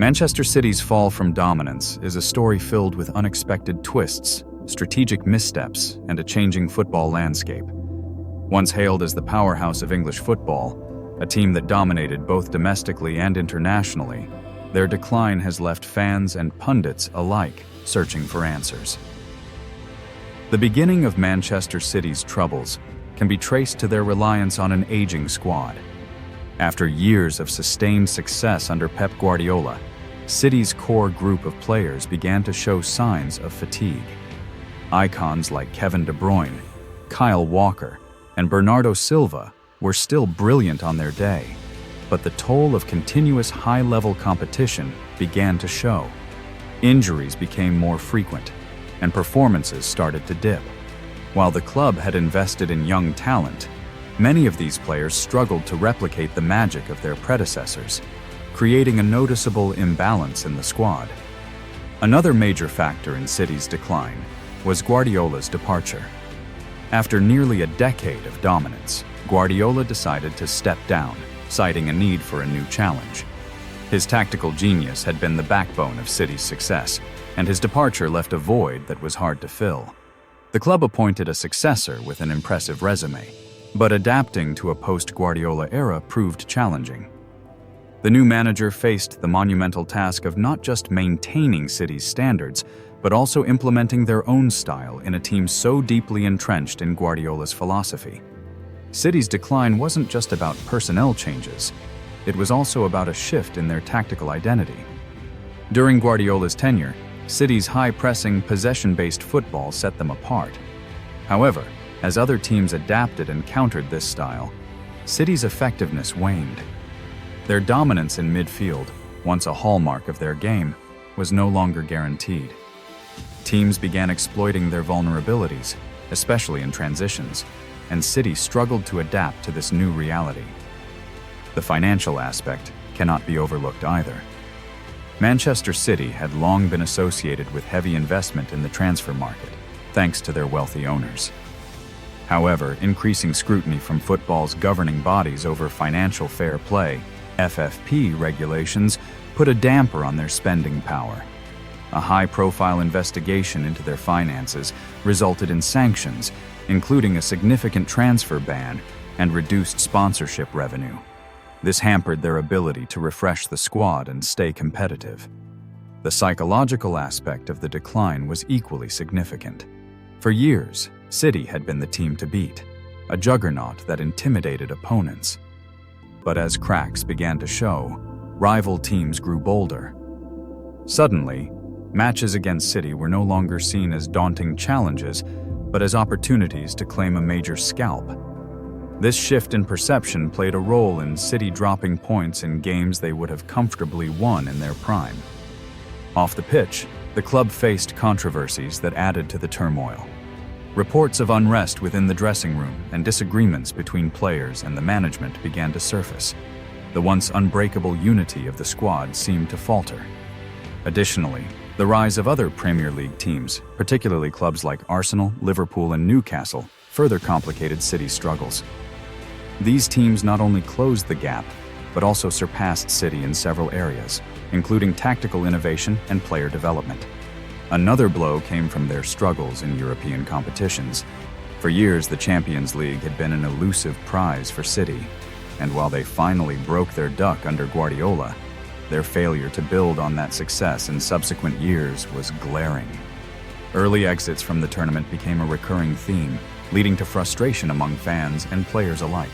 Manchester City's fall from dominance is a story filled with unexpected twists, strategic missteps, and a changing football landscape. Once hailed as the powerhouse of English football, a team that dominated both domestically and internationally, their decline has left fans and pundits alike searching for answers. The beginning of Manchester City's troubles can be traced to their reliance on an aging squad. After years of sustained success under Pep Guardiola, City's core group of players began to show signs of fatigue. Icons like Kevin De Bruyne, Kyle Walker, and Bernardo Silva were still brilliant on their day, but the toll of continuous high-level competition began to show. Injuries became more frequent, and performances started to dip. While the club had invested in young talent, many of these players struggled to replicate the magic of their predecessors, creating a noticeable imbalance in the squad. Another major factor in City's decline was Guardiola's departure. After nearly a decade of dominance, Guardiola decided to step down, citing a need for a new challenge. His tactical genius had been the backbone of City's success, and his departure left a void that was hard to fill. The club appointed a successor with an impressive resume, but adapting to a post-Guardiola era proved challenging. The new manager faced the monumental task of not just maintaining City's standards, but also implementing their own style in a team so deeply entrenched in Guardiola's philosophy. City's decline wasn't just about personnel changes, it was also about a shift in their tactical identity. During Guardiola's tenure, City's high-pressing, possession-based football set them apart. However, as other teams adapted and countered this style, City's effectiveness waned. Their dominance in midfield, once a hallmark of their game, was no longer guaranteed. Teams began exploiting their vulnerabilities, especially in transitions, and City struggled to adapt to this new reality. The financial aspect cannot be overlooked either. Manchester City had long been associated with heavy investment in the transfer market, thanks to their wealthy owners. However, increasing scrutiny from football's governing bodies over financial fair play, FFP regulations, put a damper on their spending power. A high-profile investigation into their finances resulted in sanctions, including a significant transfer ban and reduced sponsorship revenue. This hampered their ability to refresh the squad and stay competitive. The psychological aspect of the decline was equally significant. For years, City had been the team to beat, a juggernaut that intimidated opponents. But as cracks began to show, rival teams grew bolder. Suddenly, matches against City were no longer seen as daunting challenges, but as opportunities to claim a major scalp. This shift in perception played a role in City dropping points in games they would have comfortably won in their prime. Off the pitch, the club faced controversies that added to the turmoil. Reports of unrest within the dressing room and disagreements between players and the management began to surface. The once unbreakable unity of the squad seemed to falter. Additionally, the rise of other Premier League teams, particularly clubs like Arsenal, Liverpool, and Newcastle, further complicated City's struggles. These teams not only closed the gap, but also surpassed City in several areas, including tactical innovation and player development. Another blow came from their struggles in European competitions. For years, the Champions League had been an elusive prize for City, and while they finally broke their duck under Guardiola, their failure to build on that success in subsequent years was glaring. Early exits from the tournament became a recurring theme, leading to frustration among fans and players alike.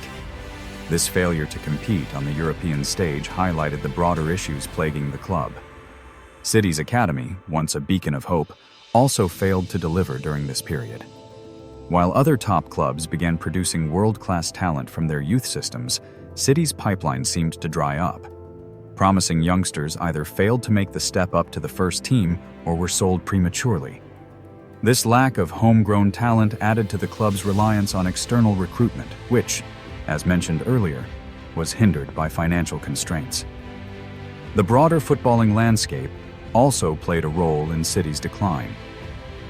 This failure to compete on the European stage highlighted the broader issues plaguing the club. City's academy, once a beacon of hope, also failed to deliver during this period. While other top clubs began producing world-class talent from their youth systems, City's pipeline seemed to dry up. Promising youngsters either failed to make the step up to the first team or were sold prematurely. This lack of homegrown talent added to the club's reliance on external recruitment, which, as mentioned earlier, was hindered by financial constraints. The broader footballing landscape also played a role in City's decline.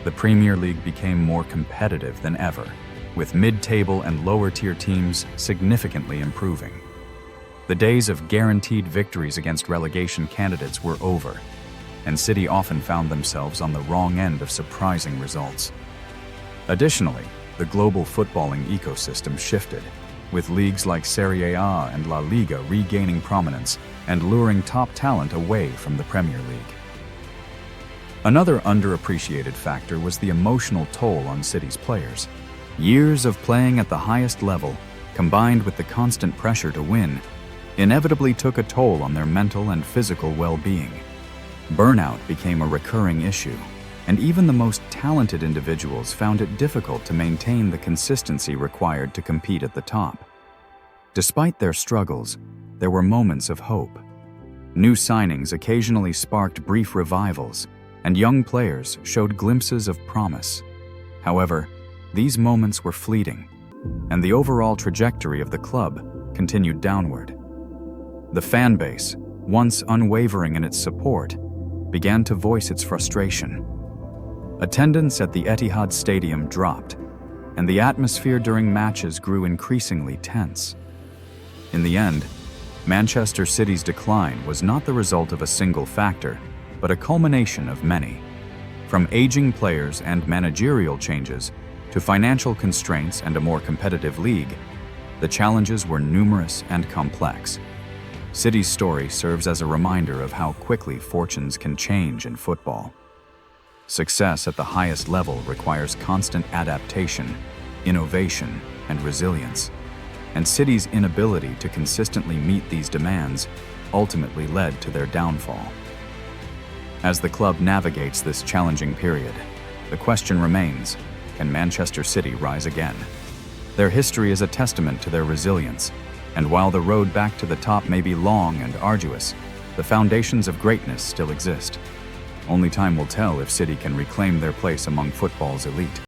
The Premier League became more competitive than ever, with mid-table and lower-tier teams significantly improving. The days of guaranteed victories against relegation candidates were over, and City often found themselves on the wrong end of surprising results. Additionally, the global footballing ecosystem shifted, with leagues like Serie A and La Liga regaining prominence and luring top talent away from the Premier League. Another underappreciated factor was the emotional toll on City's players. Years of playing at the highest level, combined with the constant pressure to win, inevitably took a toll on their mental and physical well-being. Burnout became a recurring issue, and even the most talented individuals found it difficult to maintain the consistency required to compete at the top. Despite their struggles, there were moments of hope. New signings occasionally sparked brief revivals, and young players showed glimpses of promise. However, these moments were fleeting, and the overall trajectory of the club continued downward. The fan base, once unwavering in its support, began to voice its frustration. Attendance at the Etihad Stadium dropped, and the atmosphere during matches grew increasingly tense. In the end, Manchester City's decline was not the result of a single factor, but a culmination of many. From aging players and managerial changes to financial constraints and a more competitive league, the challenges were numerous and complex. City's story serves as a reminder of how quickly fortunes can change in football. Success at the highest level requires constant adaptation, innovation, and resilience, and City's inability to consistently meet these demands ultimately led to their downfall. As the club navigates this challenging period, the question remains, can Manchester City rise again? Their history is a testament to their resilience, and while the road back to the top may be long and arduous, the foundations of greatness still exist. Only time will tell if City can reclaim their place among football's elite.